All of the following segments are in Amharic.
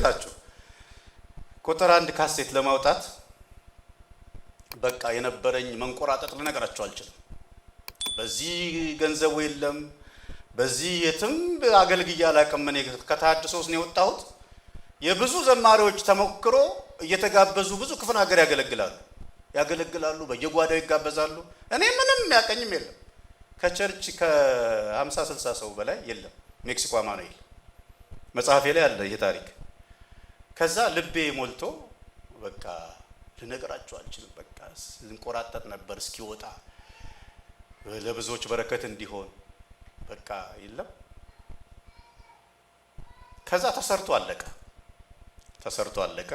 ይላችሁ ቁጥር 1 ካሴት ለማውጣት በቃ የነበረኝ መንቆራጠጥ ልነግራችሁ አልችልም። በዚህ ገንዘቡ የለም፣ በዚህ የትም አገልግያ አላውቅም። እኔ ከተሐድሶስ ነው የወጣሁት። የብዙ ዘማሪዎች ተሞክሮ እየተጋበዙ ብዙ ክፍለ ሀገር ያገለግላሉ፣ በየጓዳው ይጋበዛሉ። እኔ ምንም ያቀኝም የለም። ከቸርች ከ50 60 ሰው በላይ የለም። ሜክሲኮ አማኑኤል መጽሐፌ ላይ አለ ይሄ ታሪክ። ከዛ ልቤ ሞልቶ በቃ ልነግራችሁ አልችልም። በቃ እንቆራጠጥ ነበር እስኪወጣ ለብዙዎች በረከት እንዲሆን በቃ የለም። ከዛ ተሰርቶ አለቀ።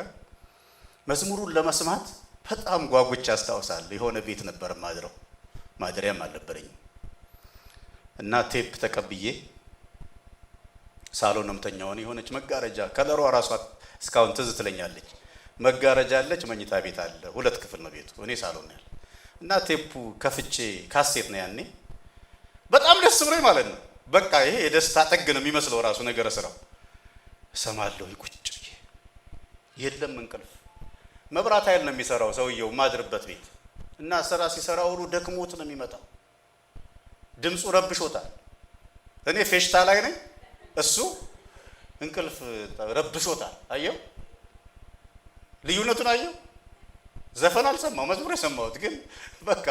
መዝሙሩን ለመስማት በጣም ጓጉቻ አስታውሳለሁ። የሆነ ቤት ነበር ማደሪያም አልነበረኝም እና ቴፕ ተቀብዬ ሳሎን ነው የምተኛው። የሆነች መጋረጃ ከለሯ ራሷ እስካሁን ትዝ ትለኛለች። መጋረጃ አለች፣ መኝታ ቤት አለ፣ 2 ክፍል ነው ቤቱ። እኔ ሳሎን ያለ እና ቴፑ ከፍቼ ካሴት ነው ያኔ። በጣም ደስ ብሎኝ ማለት ነው። በቃ ይሄ የደስታ ጥግ ነው የሚመስለው ራሱ ነገር ስራው። እሰማለሁ ቁጭ ብዬ የለም እንቅልፍ። መብራት ኃይል ነው የሚሰራው ሰውየው ማድርበት ቤት እና ስራ ሲሰራ ሁሉ ደክሞት ነው የሚመጣው። ድምፁ ረብሾታል። እኔ ፌሽታ ላይ ነኝ፣ እሱ እንቅልፍ ረብሾታል። አየው ልዩነቱን አየው። ዘፈን አልሰማው፣ መዝሙር የሰማሁት ግን በቃ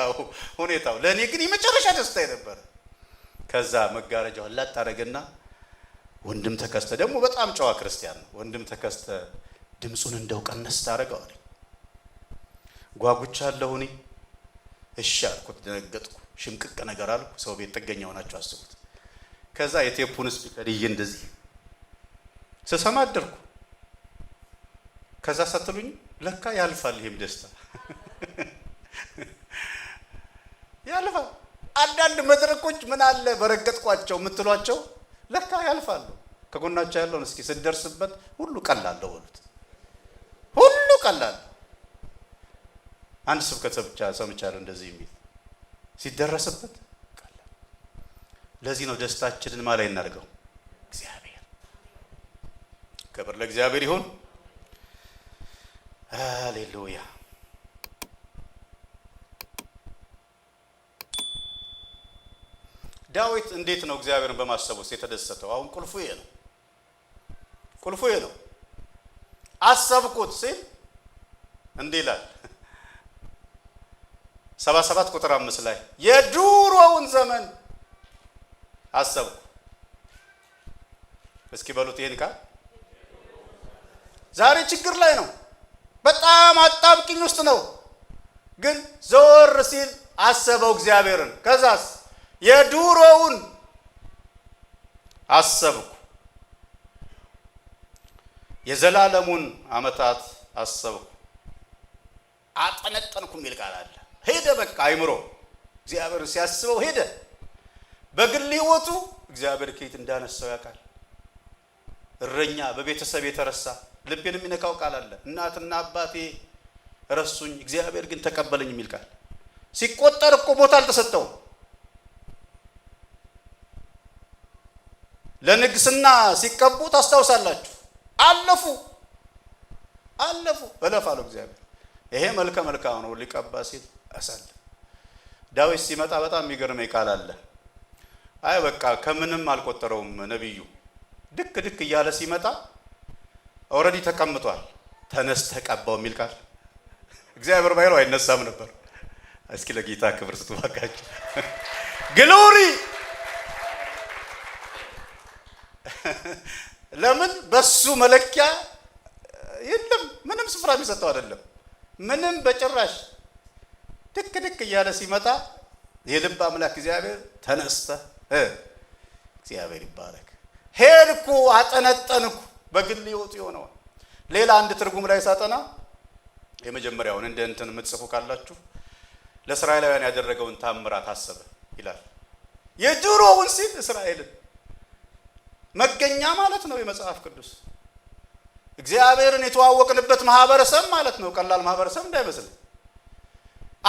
ሁኔታው ለእኔ ግን የመጨረሻ ደስታ ነበር። ከዛ መጋረጃው ላጥ አደረገና ወንድም ተከስተ ደግሞ በጣም ጨዋ ክርስቲያን ነው። ወንድም ተከስተ ድምፁን እንደው ቀነስ ታደርገው አለኝ። ጓጉቻለሁ እኔ እሺ አልኩት። ደነገጥኩ፣ ሽምቅቅ ነገር አልኩ። ሰው ቤት ጥገኛ ሆናችሁ አስቡት። ከዛ የቴፑን ስፒከር እንደዚህ ስሰማ አደርኩ። ከዛ ሰትሉኝ ለካ ያልፋል፣ ይሄም ደስታ ያልፋል። አንዳንድ መድረኮች ምን አለ በረገጥኳቸው የምትሏቸው ለካ ያልፋሉ። ከጎናቸው ያለውን እስኪ ስደርስበት ሁሉ ቀላል ነው በሉት፣ ሁሉ ቀላል። አንድ ስብከት ብቻ ሰምቻለሁ እንደዚህ የሚል ሲደረስበት ቀላል። ለዚህ ነው ደስታችንን ማለት እናድርገው እግዚአብሔር። ክብር ለእግዚአብሔር ይሁን። ሃሌሉያ። ዳዊት እንዴት ነው እግዚአብሔርን በማሰብ ውስጥ የተደሰተው? አሁን ቁልፉ ይሄ ነው። አሰብኩት ሲል እንዲህ ይላል 77 ቁጥር 5 ላይ የዱሮውን ዘመን አሰብኩ። እስኪ በሉት ይሄን ቃል። ዛሬ ችግር ላይ ነው፣ በጣም አጣብቂኝ ውስጥ ነው። ግን ዘወር ሲል አሰበው እግዚአብሔርን። ከዛስ የዱሮውን አሰብኩ፣ የዘላለሙን ዓመታት አሰብኩ፣ አጠነጠንኩ የሚል ቃል አለ። ሄደ በቃ አይምሮ እግዚአብሔርን ሲያስበው ሄደ። በግል ሕይወቱ እግዚአብሔር ከየት እንዳነሳው ያውቃል። እረኛ በቤተሰብ የተረሳ ልቤን የሚነካው ቃል አለ። እናትና አባቴ ረሱኝ፣ እግዚአብሔር ግን ተቀበለኝ የሚል ቃል። ሲቆጠር እኮ ቦታ አልተሰጠውም። ለንግስና ሲቀቡ ታስታውሳላችሁ። አለፉ እለፍ አለው እግዚአብሔር። ይሄ መልካም ነው ሊቀባ ሲል አሳለ። ዳዊት ሲመጣ በጣም የሚገርመኝ ቃል አለ። አይ በቃ ከምንም አልቆጠረውም ነብዩ። ድክ እያለ ሲመጣ ኦልሬዲ ተቀምጧል። ተነስ ተቀባው የሚል ቃል እግዚአብሔር ባይለው አይነሳም ነበር። እስኪ ለጌታ ክብር ስጡ ባካችሁ። ግሎሪ ለምን በሱ መለኪያ የለም። ምንም ስፍራ የሚሰጠው አይደለም። ምንም በጭራሽ። ድክ እያለ ሲመጣ የልብ አምላክ እግዚአብሔር ተነስተ እግዚአብሔር ይባረክ። ሄድኩ፣ አጠነጠንኩ። በግል ሕይወቱ የሆነው ሌላ አንድ ትርጉም ላይ ሳጠና የመጀመሪያውን እንደ እንትን የምትጽፉ ካላችሁ ለእስራኤላውያን ያደረገውን ታምራት አሰበ ይላል። የድሮውን ሲል እስራኤልን መገኛ ማለት ነው የመጽሐፍ ቅዱስ። እግዚአብሔርን የተዋወቅንበት ማህበረሰብ ማለት ነው። ቀላል ማህበረሰብ እንዳይመስል።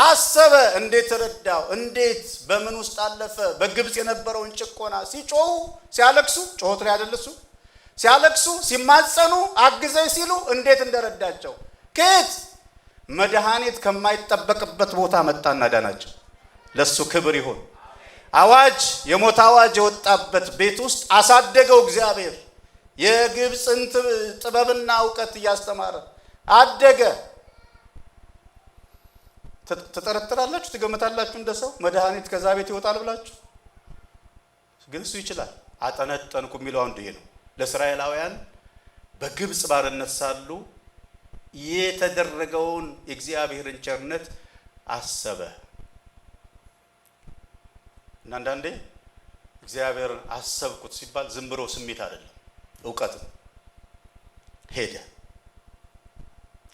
አሰበ፣ እንዴት ረዳው፣ እንዴት በምን ውስጥ አለፈ። በግብጽ የነበረውን ጭቆና ሲጮሁ ሲያለቅሱ ጮሆት ላይ አይደለሱ ሲያለቅሱ ሲማጸኑ አግዘኝ ሲሉ እንዴት እንደረዳቸው ከየት መድኃኒት ከማይጠበቅበት ቦታ መጣና ዳናቸው። ለሱ ክብር ይሁን። አዋጅ የሞት አዋጅ የወጣበት ቤት ውስጥ አሳደገው እግዚአብሔር። የግብፅን ጥበብና እውቀት እያስተማረ አደገ። ትጠረጥራላችሁ? ትገምታላችሁ? እንደ ሰው መድኃኒት ከዛ ቤት ይወጣል ብላችሁ? ግን እሱ ይችላል። አጠነጠንኩ የሚለው አንዱ ይሄ ነው። ለእስራኤላውያን በግብፅ ባርነት ሳሉ የተደረገውን የእግዚአብሔርን ቸርነት አሰበ። እና አንዳንዴ እግዚአብሔርን አሰብኩት ሲባል ዝም ብሎ ስሜት አይደለም፣ እውቀት ነው። ሄደ።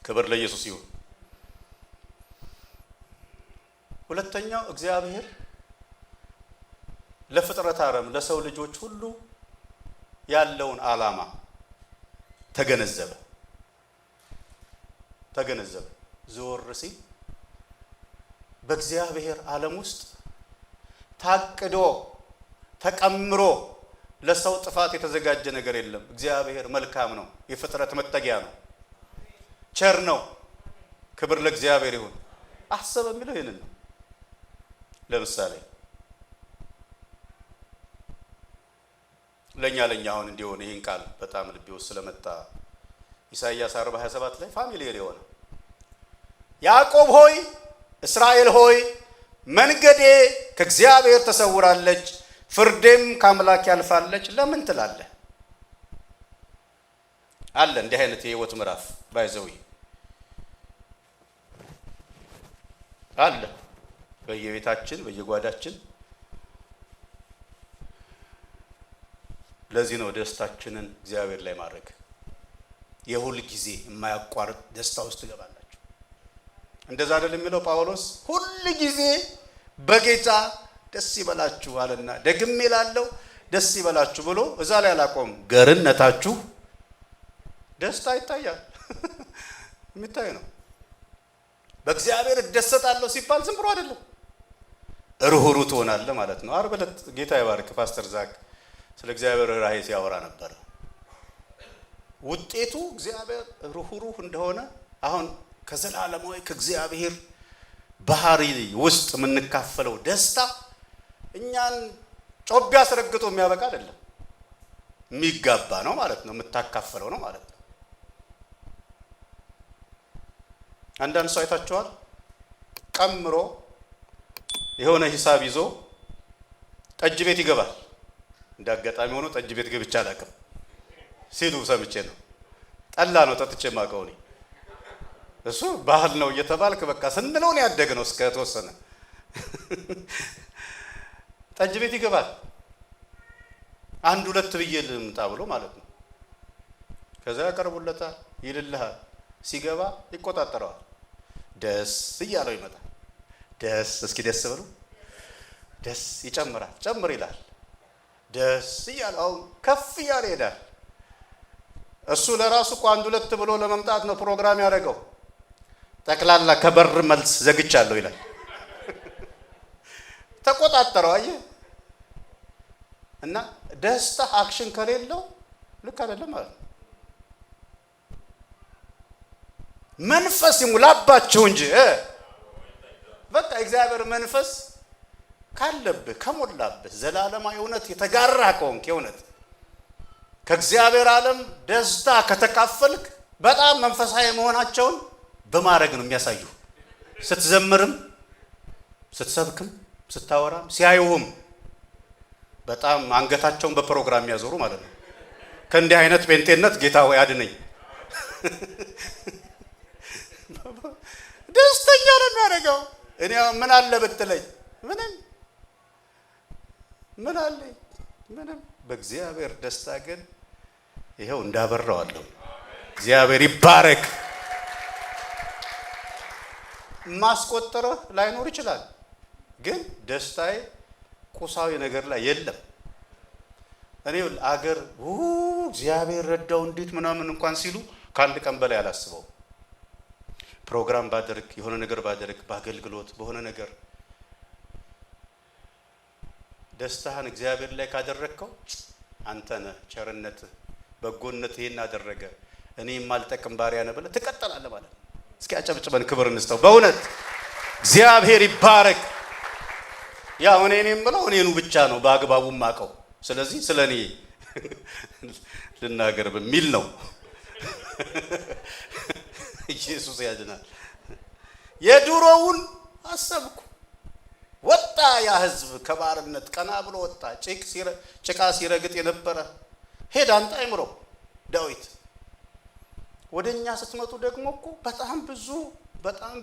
ክብር ለኢየሱስ ይሁን። ሁለተኛው እግዚአብሔር ለፍጥረት ዓለም ለሰው ልጆች ሁሉ ያለውን ዓላማ ተገነዘበ። ዞር ሲል በእግዚአብሔር ዓለም ውስጥ ታቅዶ ተቀምሮ ለሰው ጥፋት የተዘጋጀ ነገር የለም። እግዚአብሔር መልካም ነው። የፍጥረት መጠጊያ ነው። ቸር ነው። ክብር ለእግዚአብሔር ይሁን። አሰበ የሚለው ይህንን ነው። ለምሳሌ ለኛ አሁን እንዲሆን ይህን ቃል በጣም ልቤ ውስጥ ስለመጣ ኢሳይያስ 40:27 ላይ ፋሚሊየር የሆነ ያዕቆብ ሆይ እስራኤል ሆይ መንገዴ ከእግዚአብሔር ተሰውራለች፣ ፍርዴም ከአምላክ ያልፋለች ለምን ትላለህ? አለ እንዲህ አይነት የህይወት ምዕራፍ ባይዘዊ አለ በየቤታችን በየጓዳችን። ለዚህ ነው ደስታችንን እግዚአብሔር ላይ ማድረግ። የሁል ጊዜ የማያቋርጥ ደስታ ውስጥ ትገባላችሁ። እንደዛ አይደል የሚለው ጳውሎስ? ሁል ጊዜ በጌታ ደስ ይበላችሁ አለና ደግሜ እላለሁ ደስ ይበላችሁ ብሎ እዛ ላይ አላቆም። ገርነታችሁ ደስታ ይታያል። የሚታይ ነው። በእግዚአብሔር እደሰታለሁ ሲባል ዝም ብሎ አይደለም፣ ርኅሩ ትሆናለህ ማለት ነው። ዓርብ ዕለት ጌታ ይባርክ ፓስተር ዛክ ስለ እግዚአብሔር ራእይ ሲያወራ ነበር። ውጤቱ እግዚአብሔር ርኅሩህ እንደሆነ አሁን ከዘላለማዊ ከእግዚአብሔር ባህሪ ውስጥ የምንካፈለው ደስታ እኛን ጮቤ አስረግጦ የሚያበቃ አይደለም፣ የሚጋባ ነው ማለት ነው። የምታካፈለው ነው ማለት ነው። አንዳንድ ሰው አይታችኋል፣ ቀምሮ የሆነ ሂሳብ ይዞ ጠጅ ቤት ይገባል። እንደ አጋጣሚ ሆኖ ጠጅ ቤት ገብቼ አላውቅም ሲሉ ሰምቼ ነው። ጠላ ነው ጠጥቼ የማውቀው እኔ። እሱ ባህል ነው እየተባልክ በቃ ስንለው ነው ያደግነው። እስከ ተወሰነ ጠጅ ቤት ይገባል። አንድ ሁለት ብዬ ልምጣ ብሎ ማለት ነው። ከዛ ያቀርቡለታል፣ ይልልሃል። ሲገባ ይቆጣጠረዋል። ደስ እያለው ይመጣል። ደስ እስኪ ደስ ብሎ ደስ ይጨምራል። ጨምር ይላል። ደስ እያለው አሁን ከፍ እያለ ይሄዳል። እሱ ለራሱ እኮ አንድ ሁለት ብሎ ለመምጣት ነው ፕሮግራም ያደረገው። ጠቅላላ ከበር መልስ ዘግቻለሁ ይላል። ተቆጣጠረው። አየህ። እና ደስታ አክሽን ከሌለው ልክ አይደለም ማለት ነው። መንፈስ ይሙላባችሁ እንጂ በቃ እግዚአብሔር መንፈስ ካለብህ ከሞላብህ ዘላለማዊ እውነት የተጋራ ከሆንክ የእውነት ከእግዚአብሔር ዓለም ደስታ ከተካፈልክ በጣም መንፈሳዊ መሆናቸውን በማድረግ ነው የሚያሳዩ። ስትዘምርም ስትሰብክም ስታወራም ሲያዩህም በጣም አንገታቸውን በፕሮግራም ያዞሩ ማለት ነው። ከእንዲህ አይነት ጴንጤነት ጌታ ሆይ አድነኝ። ደስተኛ ነው የሚያደርገው። እኔ ምን አለ ብትለኝ ምን አለኝ? ምንም። በእግዚአብሔር ደስታ ግን ይኸው እንዳበራዋለሁ። እግዚአብሔር ይባረክ። ማስቆጠረህ ላይኖር ይችላል፣ ግን ደስታዬ ቁሳዊ ነገር ላይ የለም። እኔ አገር እግዚአብሔር ረዳው እንዴት ምናምን እንኳን ሲሉ ከአንድ ቀን በላይ አላስበው። ፕሮግራም ባደርግ የሆነ ነገር ባደርግ በአገልግሎት በሆነ ነገር ደስታህን እግዚአብሔር ላይ ካደረግከው አንተ ነህ ቸርነትህ በጎነት ይሄን አደረገ፣ እኔ የማልጠቅም ባሪያ ነህ ብለህ ትቀጥላለህ ማለት ነው። እስኪ አጨብጭበን ክብር እንስተው። በእውነት እግዚአብሔር ይባረክ። ያው እኔ የምለው እኔኑ ብቻ ነው በአግባቡ ማቀው። ስለዚህ ስለኔ ልናገር በሚል ነው። ኢየሱስ ያድናል። የድሮውን አሰብኩ። ወጣ ያ ህዝብ ከባርነት ቀና ብሎ ወጣ። ጭቃ ሲረግጥ የነበረ ሄድ አንተ አይምሮ ዳዊት። ወደኛ ስትመጡ ደግሞ እኮ በጣም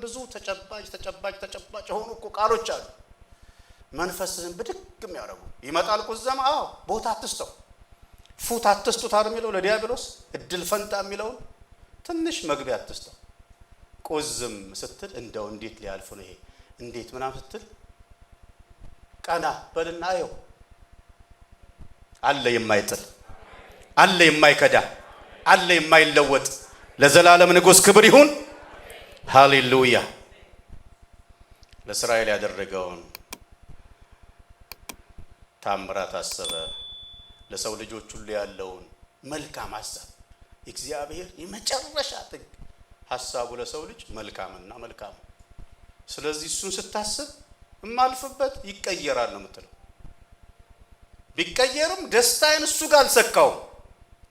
ብዙ ተጨባጭ የሆኑ እኮ ቃሎች አሉ። መንፈስህን ብድግ የሚያደርጉ ይመጣል። ቁዘማ ቦታ አትስተው፣ ፉት አትስጡት አይደል የሚለው ለዲያብሎስ እድል ፈንታ የሚለውን ትንሽ መግቢያ አትስተው። ቁዝም ስትል እንደው እንዴት ሊያልፍ ነው ይሄ እንዴት ምናምን ስትል ቀና በልና አየው። አለ የማይጥል፣ አለ የማይከዳ፣ አለ የማይለወጥ ለዘላለም ንጉሥ ክብር ይሁን። ሃሌሉያ። ለእስራኤል ያደረገውን ታምራት አሰበ። ለሰው ልጆች ሁሉ ያለውን መልካም ሐሳብ እግዚአብሔር የመጨረሻ ጥግ ሐሳቡ ለሰው ልጅ መልካምና መልካም። ስለዚህ እሱን ስታስብ የማልፍበት ይቀየራል ነው የምትለው። ቢቀየርም ደስታዬን እሱ ጋር አልሰካውም።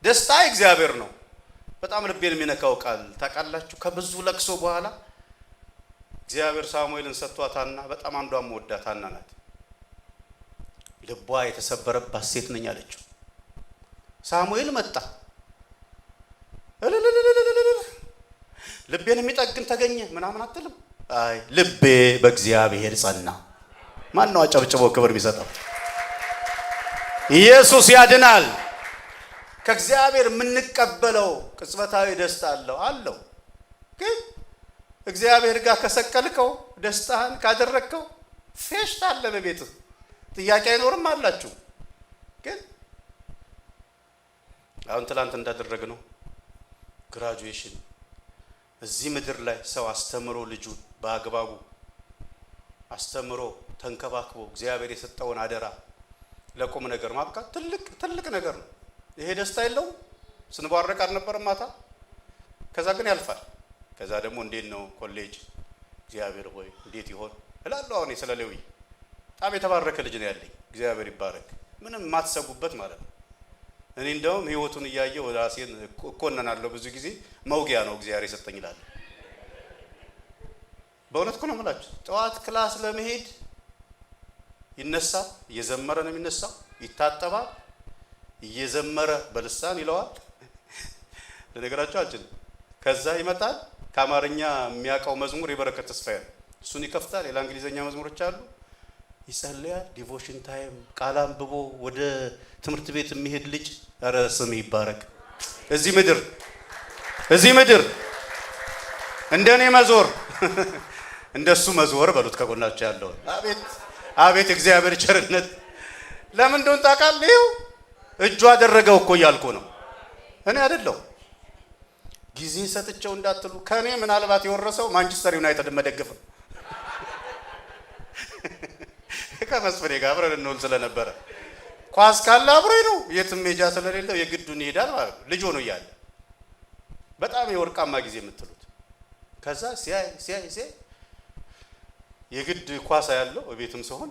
ደስታ እግዚአብሔር ነው። በጣም ልቤን የሚነካው ቃል ታውቃላችሁ። ከብዙ ለቅሶ በኋላ እግዚአብሔር ሳሙኤልን ሰጥቷታና በጣም አንዷም ወዳት ሐና ናት። ልቧ የተሰበረባት ሴት ነኝ አለችው። ሳሙኤል መጣ። ልቤን የሚጠግን ተገኘ ምናምን አትልም። አይ ልቤ በእግዚአብሔር ጸና። ማን ነው አጨብጭቦ ክብር የሚሰጠው? ኢየሱስ ያድናል። ከእግዚአብሔር የምንቀበለው ቅጽበታዊ ደስታ አለው። ግን እግዚአብሔር ጋር ከሰቀልከው ደስታህን ካደረግከው ፌሽታ አለ በቤትህ። ጥያቄ አይኖርም አላችሁ። ግን አሁን ትላንት እንዳደረግነው ግራጁዌሽን እዚህ ምድር ላይ ሰው አስተምሮ ልጁን በአግባቡ አስተምሮ ተንከባክቦ እግዚአብሔር የሰጠውን አደራ ለቁም ነገር ማብቃት ትልቅ ነገር ነው። ይሄ ደስታ የለውም? ስንባረቅ አልነበረም ማታ? ከዛ ግን ያልፋል። ከዛ ደግሞ እንዴት ነው ኮሌጅ እግዚአብሔር ሆይ እንዴት ይሆን እላለሁ። አሁን ስለ ሌዊ በጣም የተባረከ ልጅ ነው ያለኝ። እግዚአብሔር ይባረክ። ምንም የማትሰጉበት ማለት ነው። እኔ እንደውም ህይወቱን እያየሁ ራሴን እኮነናለሁ። ብዙ ጊዜ መውጊያ ነው እግዚአብሔር የሰጠኝ ይላል። በእውነት እኮ ነው የምላችሁ። ጠዋት ክላስ ለመሄድ ይነሳል፣ እየዘመረ ነው የሚነሳው። ይታጠባል፣ እየዘመረ በልሳን ይለዋል። ለነገራችሁ አልችልም። ከዛ ይመጣል። ከአማርኛ የሚያውቀው መዝሙር የበረከት ተስፋዬ ነው። እሱን ይከፍታል። ሌላ እንግሊዘኛ መዝሙሮች አሉ። ይጸልያል። ዲቮሽን ታይም ቃል አንብቦ ወደ ትምህርት ቤት የሚሄድ ልጅ ኧረ ስም ይባረክ። እዚህ ምድር እንደኔ መዞር እንደሱ መዞር በሉት ከጎናቸው ያለውን። አቤት እግዚአብሔር ቸርነት። ለምን እንደሆነ ታውቃለህ? ይኸው እጁ አደረገው እኮ እያልኩ ነው። እኔ አይደለሁ ጊዜ ሰጥቼው እንዳትሉ። ከኔ ምናልባት የወረሰው ማንቸስተር ዩናይትድ መደገፍ ነው። ከመስፍኔ ጋር አብረን እንውል ስለነበረ ኳስ ካለ አብሮኝ ነው። የትም ሜጃ ስለሌለው የግዱን ይሄዳል ማለት ነው። ልጅ ሆኖ እያለ በጣም የወርቃማ ጊዜ የምትሉት። ከዛ ሲያይ የግድ ኳስ ያለው ቤትም ሲሆን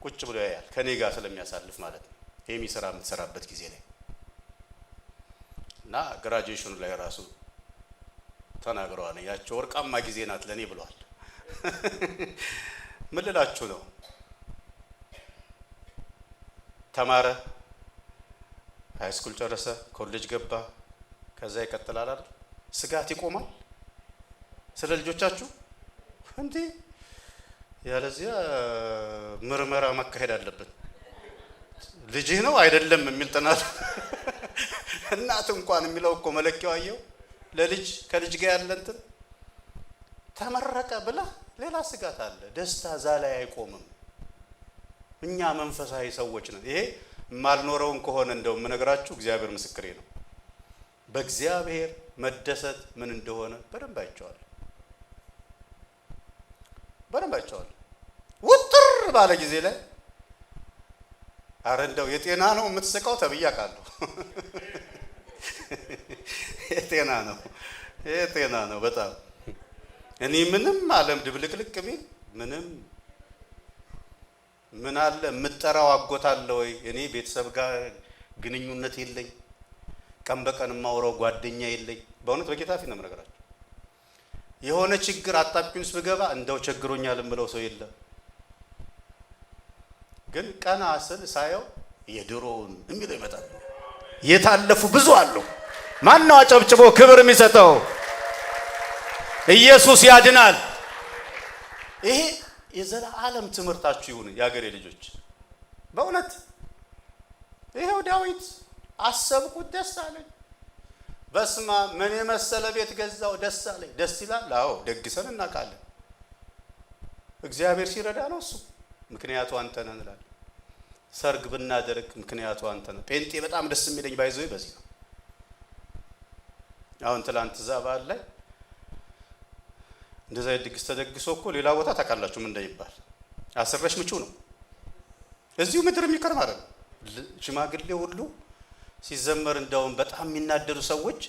ቁጭ ብሎ ያያል። ከኔ ጋር ስለሚያሳልፍ ማለት ነው። የሚሰራ የምትሰራበት ጊዜ ላይ እና ግራጁዌሽኑ ላይ ራሱ ተናግረዋል። ያቸው ወርቃማ ጊዜ ናት ለኔ ብለዋል። ምን ልላችሁ ነው? ተማረ፣ ሃይ ስኩል ጨረሰ፣ ኮሌጅ ገባ። ከዛ ይቀጥላል አይደል? ስጋት ይቆማል ስለ ልጆቻችሁ እንዴ። ያለዚያ ምርመራ ማካሄድ አለብን። ልጅህ ነው አይደለም የሚል ጥናት እናት እንኳን የሚለው እኮ መለኪያው አየው። ለልጅ ከልጅ ጋር ያለ እንትን ተመረቀ ብላ ሌላ ስጋት አለ። ደስታ እዛ ላይ አይቆምም። እኛ መንፈሳዊ ሰዎች ነን። ይሄ ማልኖረውን ከሆነ እንደው የምነግራችሁ እግዚአብሔር ምስክሬ ነው። በእግዚአብሔር መደሰት ምን እንደሆነ በደንብ አይቼዋለሁ። ውጥር ባለ ጊዜ ላይ አረ እንደው የጤና ነው የምትስቀው ተብዬ አውቃለሁ። የጤና ነው የጤና ነው በጣም እኔ ምንም ዓለም ድብልቅልቅ ቢል ምንም ምን አለ የምጠራው አጎት አለ ወይ? እኔ ቤተሰብ ጋር ግንኙነት የለኝ፣ ቀን በቀን የማወራው ጓደኛ የለኝ። በእውነት በጌታ ፊት ነው የምነግራቸው። የሆነ ችግር አጣብቂኝ ውስጥ ብገባ እንደው ቸግሮኛል የምለው ሰው የለም። ግን ቀና ስል ሳየው የድሮውን የሚለው ይመጣል። የታለፉ ብዙ አሉ። ማን ነው አጨብጭቦ ክብር የሚሰጠው? ኢየሱስ ያድናል። ይሄ የዘላለም ትምህርታችሁ ይሁን የአገሬ ልጆች። በእውነት ይሄው ዳዊት አሰብኩት ደስ አለኝ፣ በስማ ምን የመሰለ ቤት ገዛው ደስ አለኝ። ደስ ይላል። አዎ ደግሰን እናውቃለን። እግዚአብሔር ሲረዳ ነው እሱ። ምክንያቱ አንተ ነህ እንላለን። ሰርግ ብናደርግ ምክንያቱ አንተ ነህ። ጴንጤ በጣም ደስ የሚለኝ ባይዘው በዚህ ነው። አሁን ትላንት እዛ በዓል ላይ እንደዛ ድግስ ተደግሶ እኮ ሌላ ቦታ ታውቃላችሁ ምን እንደሚባል አስረሽ ምቹ ነው። እዚሁ ምድር የሚቀር ማለት ነው። ሽማግሌ ሁሉ ሲዘመር እንደውም በጣም የሚናደዱ ሰዎች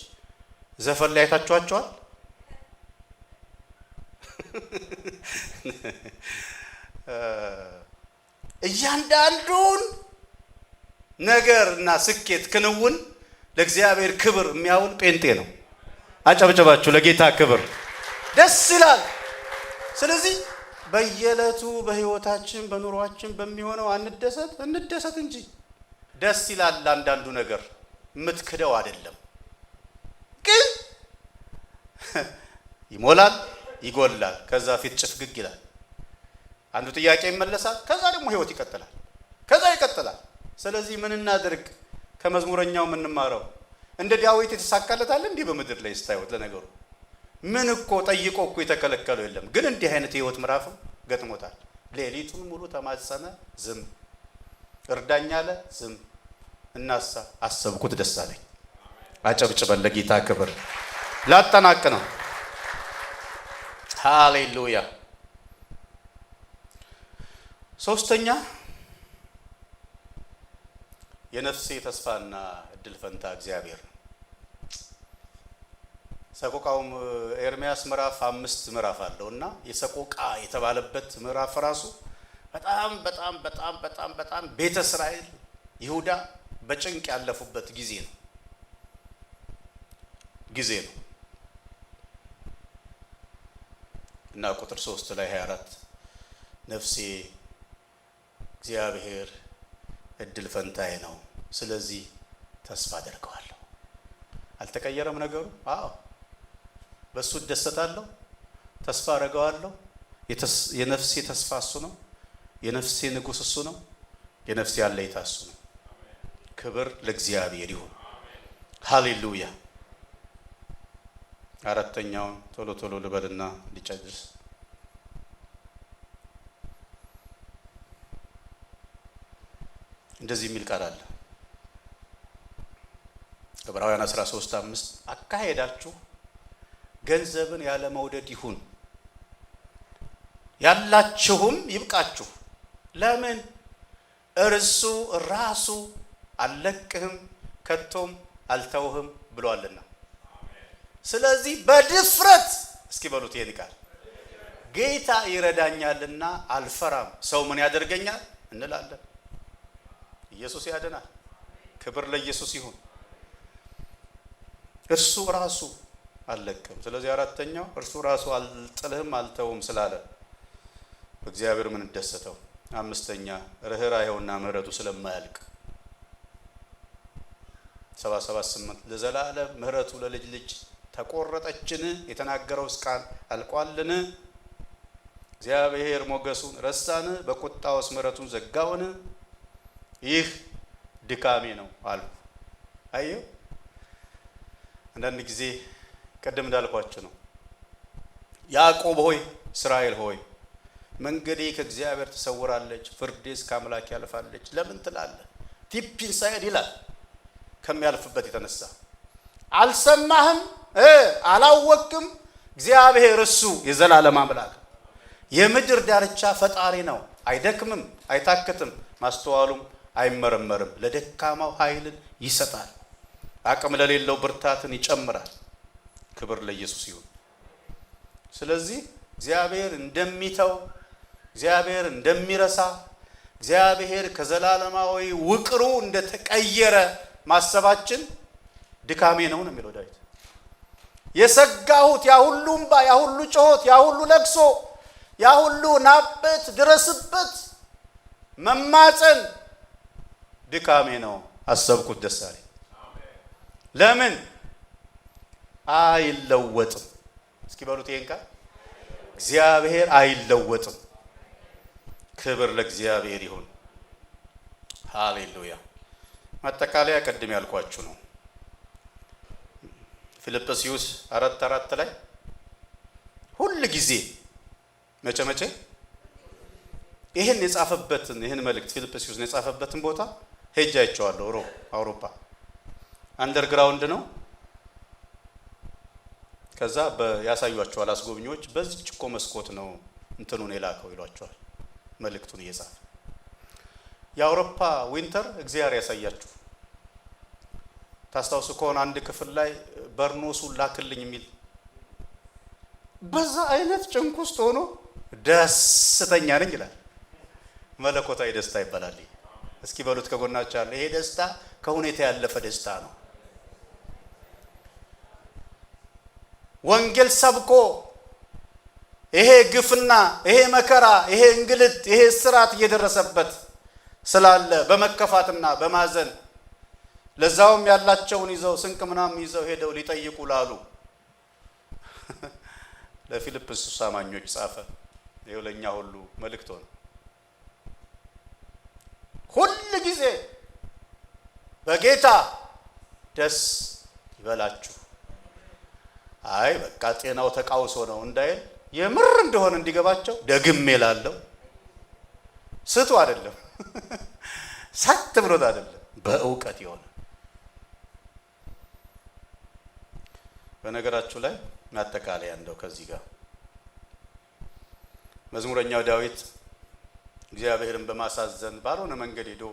ዘፈን ላይ አይታችኋቸዋል። እያንዳንዱን ነገርና ስኬት ክንውን ለእግዚአብሔር ክብር የሚያውል ጴንጤ ነው። አጨብጨባችሁ ለጌታ ክብር። ደስ ይላል። ስለዚህ በየዕለቱ በህይወታችን በኑሯችን በሚሆነው እንደሰት እንጂ ደስ ይላል። አንዳንዱ ነገር የምትክደው አይደለም፣ ግን ይሞላል፣ ይጎላል፣ ከዛ ፊት ጭፍግግ ይላል። አንዱ ጥያቄ ይመለሳል፣ ከዛ ደግሞ ህይወት ይቀጥላል፣ ከዛ ይቀጥላል። ስለዚህ ምን እናድርግ? ከመዝሙረኛው የምንማረው እንደ ዳዊት የተሳካለታል እንዲህ በምድር ላይ ስታዩት። ለነገሩ ምን እኮ ጠይቆ እኮ የተከለከለው የለም፣ ግን እንዲህ አይነት የህይወት ምዕራፍ ገጥሞታል። ሌሊቱን ሙሉ ተማጸነ፣ ዝም። እርዳኝ አለ፣ ዝም። እናሳ አሰብኩት ደስ አለኝ። አጨብጭበን ለጌታ ክብር። ላጠናቅ ነው። ሃሌሉያ። ሶስተኛ የነፍሴ ተስፋና እድል ፈንታ እግዚአብሔር ነው። ሰቆቃውም ኤርምያስ ምዕራፍ 5 ምዕራፍ አለውና የሰቆቃ የተባለበት ምዕራፍ ራሱ በጣም በጣም በጣም በጣም በጣም ቤተ እስራኤል ይሁዳ በጭንቅ ያለፉበት ጊዜ ነው እና ቁጥር 3 ላይ 24 ነፍሴ እግዚአብሔር እድል ፈንታዬ ነው፣ ስለዚህ ተስፋ አደርገዋለሁ። አልተቀየረም ነገሩ። አዎ በሱ እደሰታለሁ፣ ተስፋ አደርገዋለሁ። የነፍሴ ተስፋ እሱ ነው። የነፍሴ ንጉሥ እሱ ነው። የነፍሴ አለኝታ እሱ ነው። ክብር ለእግዚአብሔር ይሁን። ሃሌሉያ። አራተኛውን ቶሎ ቶሎ ልበልና ሊጨርስ እንደዚህ የሚል ቃል አለ ዕብራውያን 13:5 አካሄዳችሁ ገንዘብን ያለ መውደድ ይሁን፣ ያላችሁም ይብቃችሁ። ለምን? እርሱ ራሱ አልለቅህም ከቶም አልተውህም ብሏልና። ስለዚህ በድፍረት እስኪ በሉት ይሄን ቃል ጌታ ይረዳኛልና አልፈራም፣ ሰው ምን ያደርገኛል እንላለን። ኢየሱስ ያድናል። ክብር ለኢየሱስ ይሁን። እርሱ ራሱ አልለቅህም። ስለዚህ አራተኛው እርሱ ራሱ አልጥልህም አልተውም ስላለ በእግዚአብሔር ምን ደሰተው። አምስተኛ ርኅራኄውና ምሕረቱ ስለማያልቅ 77:8 ለዘላለም ምሕረቱ ለልጅ ልጅ ተቆረጠችን የተናገረው ቃል አልቋልን? እግዚአብሔር ሞገሱን ረሳን? በቁጣውስ ምሕረቱን ዘጋውን? ይህ ድካሜ ነው አሉ። አየው አንዳንድ ጊዜ ቀደም እንዳልኳችሁ ነው። ያዕቆብ ሆይ እስራኤል ሆይ መንገዴ ከእግዚአብሔር ተሰውራለች፣ ፍርዴስ ከአምላክ ያልፋለች ለምን ትላለህ? ዲፕ ኢንሳይድ ይላል። ከሚያልፍበት የተነሳ አልሰማህም፣ አላወቅም። እግዚአብሔር እሱ የዘላለም አምላክ የምድር ዳርቻ ፈጣሪ ነው። አይደክምም፣ አይታክትም፣ ማስተዋሉም አይመረመርም። ለደካማው ኃይልን ይሰጣል። አቅም ለሌለው ብርታትን ይጨምራል። ክብር ለኢየሱስ ይሁን። ስለዚህ እግዚአብሔር እንደሚተው፣ እግዚአብሔር እንደሚረሳ፣ እግዚአብሔር ከዘላለማዊ ውቅሩ እንደተቀየረ ማሰባችን ድካሜ ነው ነው የሚለው ዳዊት። የሰጋሁት ያ ሁሉ እንባ፣ ያ ሁሉ ጩኸት፣ ያ ሁሉ ለቅሶ፣ ያ ሁሉ ናበት ድረስበት መማፀን ድካሜ ነው። አሰብኩት፣ ደስ አለኝ። ለምን? አይለወጥም። እስኪ በሉት ይሄን ቃል፣ እግዚአብሔር አይለወጥም። ክብር ለእግዚአብሔር ይሁን። ሃሌሉያ። ማጠቃለያ ቅድም ያልኳችሁ ነው። ፊልጵስዩስ 4:4 ላይ ሁል ጊዜ መቼ ይህን የጻፈበትን ይህን መልእክት ፊልጵስዩስን የጻፈበትን ቦታ ሄጄ አይቼዋለሁ። አውሮፓ አንደርግራውንድ ነው። ከዛ ያሳዩአቸዋል አስጎብኚዎች። በዚህች እኮ መስኮት ነው እንትኑን የላከው ይሏቸዋል፣ መልእክቱን እየጻፈ። የአውሮፓ ዊንተር እግዚአብሔር ያሳያችሁ። ታስታውሱ ከሆነ አንድ ክፍል ላይ በርኖሱን ላክልኝ የሚል በዛ አይነት ጭንቅ ውስጥ ሆኖ ደስተኛ ነኝ ይላል። መለኮታዊ ደስታ ይባላል። እስኪ በሉት ከጎናችሁ አለ፣ ይሄ ደስታ ከሁኔታ ያለፈ ደስታ ነው። ወንጌል ሰብኮ ይሄ ግፍና ይሄ መከራ ይሄ እንግልት ይሄ እስራት እየደረሰበት ስላለ በመከፋትና በማዘን ለዛውም ያላቸውን ይዘው ስንቅ ምናምን ይዘው ሄደው ሊጠይቁ ላሉ ለፊልጵስዩስ አማኞች ጻፈ። ይኸው ለእኛ ሁሉ መልእክት ሆነ። ሁል ጊዜ በጌታ ደስ ይበላችሁ። አይ በቃ ጤናው ተቃውሶ ነው እንዳይል የምር እንደሆነ እንዲገባቸው ደግሜ እላለሁ። ስቱ አይደለም ሳት ብሎት አይደለም፣ በእውቀት የሆነ በነገራችሁ ላይ ማጠቃለያ እንደው ከዚህ ጋር መዝሙረኛው ዳዊት እግዚአብሔርን በማሳዘን ባልሆነ መንገድ ሄዶ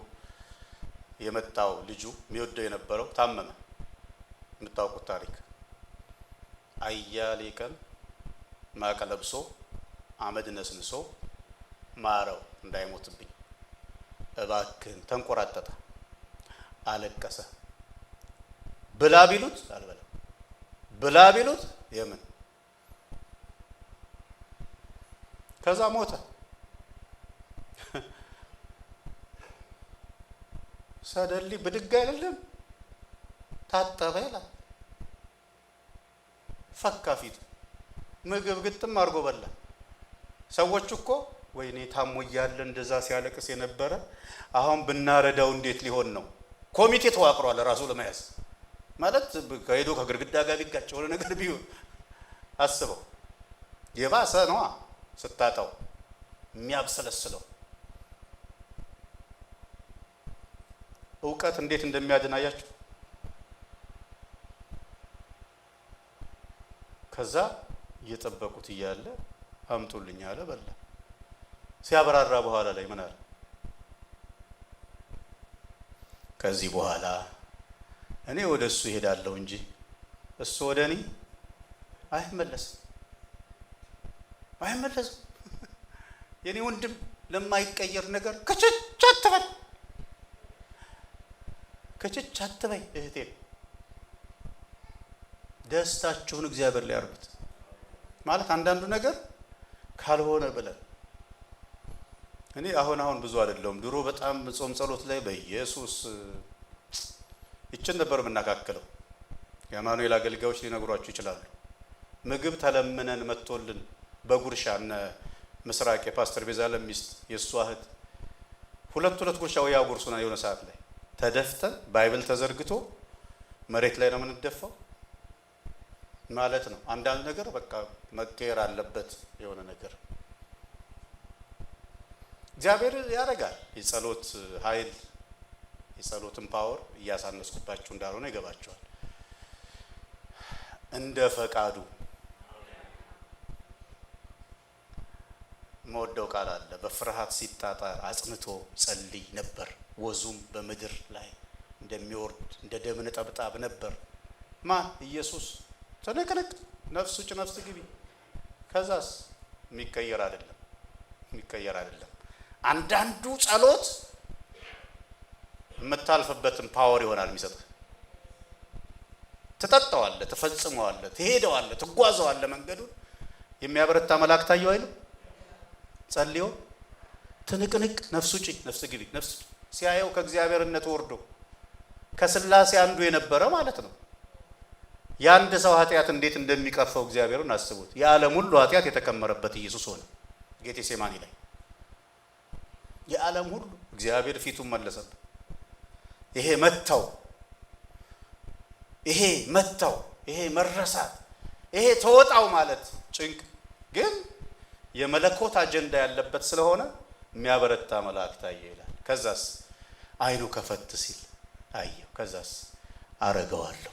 የመጣው ልጁ የሚወደው የነበረው ታመመ። የምታውቁት ታሪክ። አያሌ ቀን ማቅ ለብሶ አመድ ነስንሶ ማረው እንዳይሞትብኝ እባክህን፣ ተንቆራጠጠ፣ አለቀሰ። ብላ ቢሉት አልበላ፣ ብላ ቢሉት የምን፣ ከዛ ሞተ። ሰደሊ ብድግ አይደለም፣ ታጠበ ይላል። ፈካ ፊቱ፣ ምግብ ግጥም አድርጎ በላ። ሰዎች እኮ ወይኔ ታሞ እያለ እንደዛ ሲያለቅስ የነበረ አሁን ብናረዳው እንዴት ሊሆን ነው? ኮሚቴ ተዋቅሯል ራሱ ለመያዝ ማለት ከሄዶ ከግድግዳ ጋር ቢጋጭ የሆነ ነገር ቢሆን አስበው። የባሰ ነዋ ስታጣው የሚያብሰለስለው። እውቀት እንዴት እንደሚያድን አያችሁ። ከዛ እየጠበቁት እያለ አምጡልኝ አለ፣ በላ። ሲያበራራ በኋላ ላይ ምን አለ? ከዚህ በኋላ እኔ ወደ እሱ እሄዳለሁ እንጂ እሱ ወደ እኔ አይመለስም። የኔ ወንድም ለማይቀየር ነገር ከቸች አትበል፣ ከቸች አትበይ እህቴ። ደስታችሁን እግዚአብሔር ላይ አርጉት። ማለት አንዳንዱ ነገር ካልሆነ ብለን እኔ አሁን ብዙ አይደለም። ድሮ በጣም ጾም ጸሎት ላይ በኢየሱስ ይችን ነበር የምናካክለው። የአማኑኤል አገልጋዮች ሊነግሯችሁ ይችላሉ። ምግብ ተለምነን መጥቶልን በጉርሻ እነ ምስራቅ የፓስተር ቤዛለም ሚስት የእሷ እህት ሁለት ጉርሻ ወይ ያጉርሱና የሆነ ሰዓት ላይ ተደፍተን ባይብል ተዘርግቶ መሬት ላይ ነው የምንደፋው ማለት ነው። አንዳንድ ነገር በቃ መቀየር አለበት የሆነ ነገር። እግዚአብሔር ያደርጋል። የጸሎት ኃይል የጸሎትን ፓወር እያሳነስኩባችሁ እንዳልሆነ ይገባችኋል። እንደ ፈቃዱ መወደው ቃል አለ። በፍርሃት ሲጣጣር አጽንቶ ጸልይ ነበር፣ ወዙም በምድር ላይ እንደሚወርድ እንደ ደም ነጠብጣብ ነበር። ማን? ኢየሱስ። ትንቅንቅ፣ ነፍስ ውጭ ነፍስ ግቢ። ከዛስ የሚቀየር አይደለም፣ የሚቀየር አይደለም። አንዳንዱ ጸሎት የምታልፍበትን ፓወር ይሆናል የሚሰጥህ። ትጠጣዋለህ፣ ትፈጽመዋለህ፣ ትሄደዋለህ፣ ትጓዘዋለህ መንገዱን። የሚያበረታ መልአክ ታየው አይልም? ጸልዮ ትንቅንቅ፣ ነፍስ ውጪ ነፍስ ግቢ። ነፍስ ሲያየው ከእግዚአብሔርነት ወርዶ ከስላሴ አንዱ የነበረ ማለት ነው። የአንድ ሰው ኃጢአት እንዴት እንደሚቀፈው እግዚአብሔርን አስቡት። የዓለም ሁሉ ኃጢአት የተከመረበት ኢየሱስ ሆነ ጌቴሴማኒ ላይ። የዓለም ሁሉ እግዚአብሔር ፊቱን መለሰበት። ይሄ መተው፣ ይሄ መተው፣ ይሄ መረሳት፣ ይሄ ተወጣው ማለት ጭንቅ፣ ግን የመለኮት አጀንዳ ያለበት ስለሆነ የሚያበረታ መልአክ ታየ ይላል። ከዛስ አይኑ ከፈት ሲል አየው። ከዛስ አረገዋለሁ።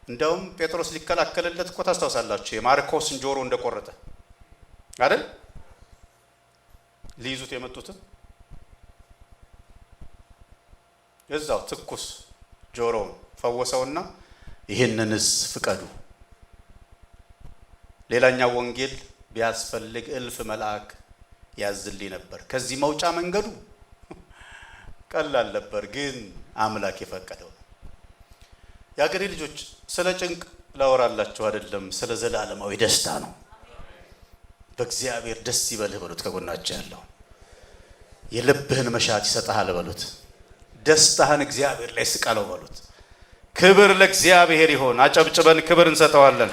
እንደውም ጴጥሮስ ሊከላከልለት እኮ ታስታውሳላችሁ፣ የማርቆስን ጆሮ እንደቆረጠ አይደል? ሊይዙት የመጡትን እዛው ትኩስ ጆሮውን ፈወሰውና ይህንንስ ፍቀዱ። ሌላኛው ወንጌል ቢያስፈልግ እልፍ መልአክ ያዝልኝ ነበር። ከዚህ መውጫ መንገዱ ቀላል ነበር፣ ግን አምላክ የፈቀደው ነው። የአገሬ ልጆች ስለ ጭንቅ ላወራላችሁ አይደለም፣ ስለ ዘላለማዊ ደስታ ነው። በእግዚአብሔር ደስ ይበልህ በሉት። ከጎናቸው ያለው የልብህን መሻት ይሰጥሃል በሉት። ደስታህን እግዚአብሔር ላይ ስቀለው በሉት። ክብር ለእግዚአብሔር ይሆን። አጨብጭበን ክብር እንሰጠዋለን።